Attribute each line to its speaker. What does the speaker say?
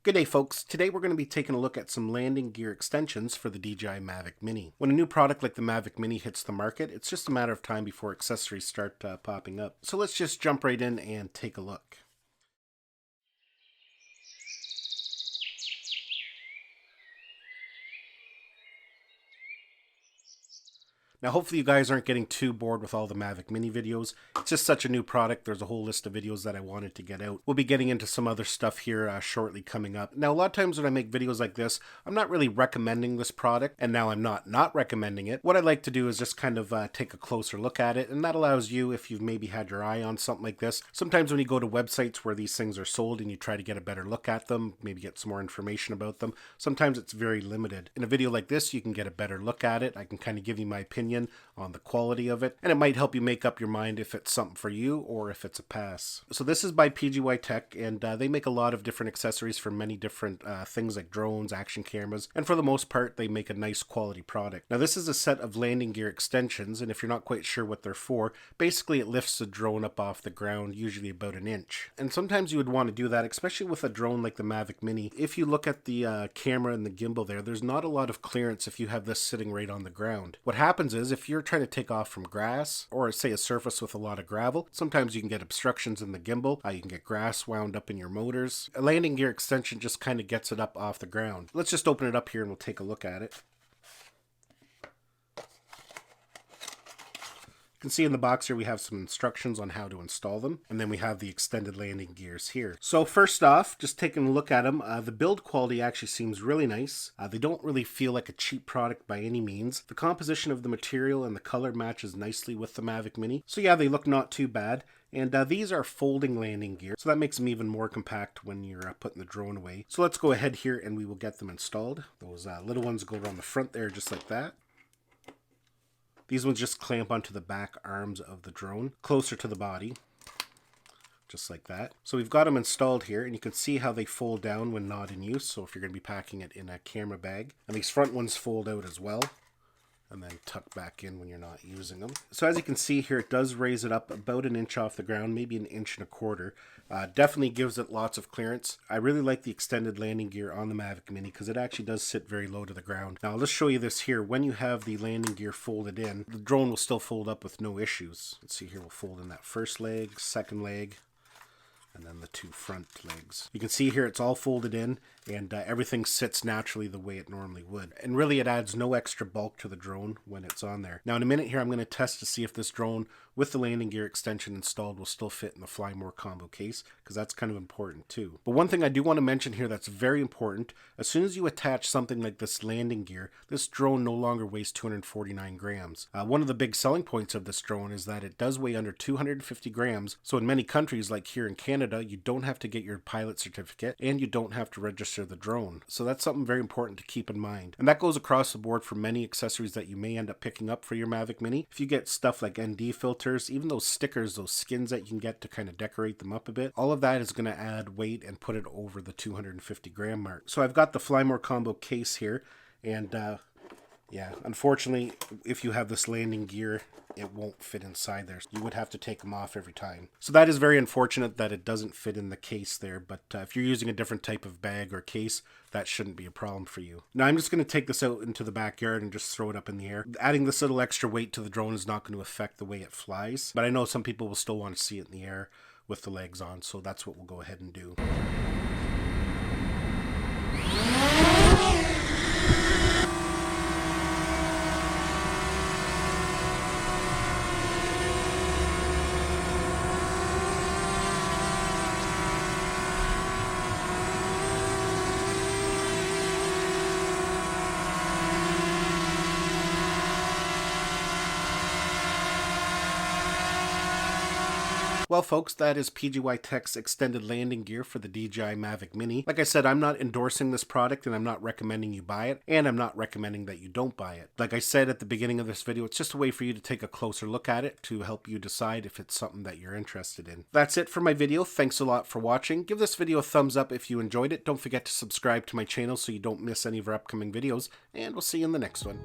Speaker 1: Good day, folks. Today we're going to be taking a look at some landing gear extensions for the DJI Mavic Mini. When a new product like the Mavic Mini hits the market, it's just a matter of time before accessories start popping up. So let's just jump right in and take a look. Now, hopefully you guys aren't getting too bored with all the Mavic Mini videos. It's just such a new product. There's a whole list of videos that I wanted to get out. We'll be getting into some other stuff here shortly coming up. Now, a lot of times when I make videos like this, I'm not really recommending this product, and now I'm not recommending it. What I like to do is just kind of take a closer look at it, and that allows you, if you've maybe had your eye on something like this, sometimes when you go to websites where these things are sold and you try to get a better look at them, maybe get some more information about them, sometimes it's very limited. In a video like this, you can get a better look at it. I can kind of give you my opinion on the quality of it, and it might help you make up your mind if it's something for you or if it's a pass. So this is by PGY Tech, and they make a lot of different accessories for many different things like drones, action cameras, and for the most part they make a nice quality product. Now this is a set of landing gear extensions, and if you're not quite sure what they're for, basically it lifts the drone up off the ground, usually about an inch. And sometimes you would want to do that, especially with a drone like the Mavic Mini. If you look at the camera and the gimbal there's not a lot of clearance if you have this sitting right on the ground. What happens is if you're trying to take off from grass or say a surface with a lot of gravel, sometimes you can get obstructions in the gimbal, you can get grass wound up in your motors. A landing gear extension just kind of gets it up off the ground. Let's just open it up here and we'll take a look at it. You can see in the box here we have some instructions on how to install them, and then we have the extended landing gears here. So first off, just taking a look at them, the build quality actually seems really nice. They don't really feel like a cheap product by any means. The composition of the material and the color matches nicely with the Mavic Mini. So yeah, they look not too bad. And these are folding landing gear, so that makes them even more compact when you're putting the drone away. So let's go ahead here and we will get them installed. Those little ones go around the front there just like that. These ones just clamp onto the back arms of the drone, closer to the body, just like that. So we've got them installed here, and you can see how they fold down when not in use, so if you're going to be packing it in a camera bag. And these front ones fold out as well, and then tuck back in when you're not using them. So as you can see here, it does raise it up about an inch off the ground, maybe an inch and a quarter. Definitely gives it lots of clearance. I really like the extended landing gear on the Mavic Mini because it actually does sit very low to the ground. Now let's show you this here. When you have the landing gear folded in, the drone will still fold up with no issues. Let's see here, we'll fold in that first leg, second leg, and then the two front legs. You can see here it's all folded in, and everything sits naturally the way it normally would. And really it adds no extra bulk to the drone when it's on there. Now in a minute here I'm going to test to see if this drone with the landing gear extension installed will still fit in the Fly More combo case, because that's kind of important too. But one thing I do want to mention here that's very important, as soon as you attach something like this landing gear, this drone no longer weighs 249 grams. One of the big selling points of this drone is that it does weigh under 250 grams, so in many countries like here in Canada, you don't have to get your pilot certificate and you don't have to register the drone. So that's something very important to keep in mind. And that goes across the board for many accessories that you may end up picking up for your Mavic Mini. If you get stuff like ND filters, even those stickers, those skins that you can get to kind of decorate them up a bit, all of that is going to add weight and put it over the 250 gram mark. So I've got the Fly More combo case here, and yeah, unfortunately, if you have this landing gear, it won't fit inside there. You would have to take them off every time. So that is very unfortunate that it doesn't fit in the case there, but if you're using a different type of bag or case, that shouldn't be a problem for you. Now I'm just going to take this out into the backyard and just throw it up in the air. Adding this little extra weight to the drone is not going to affect the way it flies, but I know some people will still want to see it in the air with the legs on, so that's what we'll go ahead and do. Well, folks, that is PGY Tech's extended landing gear for the DJI Mavic Mini. Like I said, I'm not endorsing this product, and I'm not recommending you buy it, and I'm not recommending that you don't buy it. Like I said at the beginning of this video, it's just a way for you to take a closer look at it to help you decide if it's something that you're interested in. That's it for my video. Thanks a lot for watching. Give this video a thumbs up if you enjoyed it. Don't forget to subscribe to my channel so you don't miss any of our upcoming videos, and we'll see you in the next one.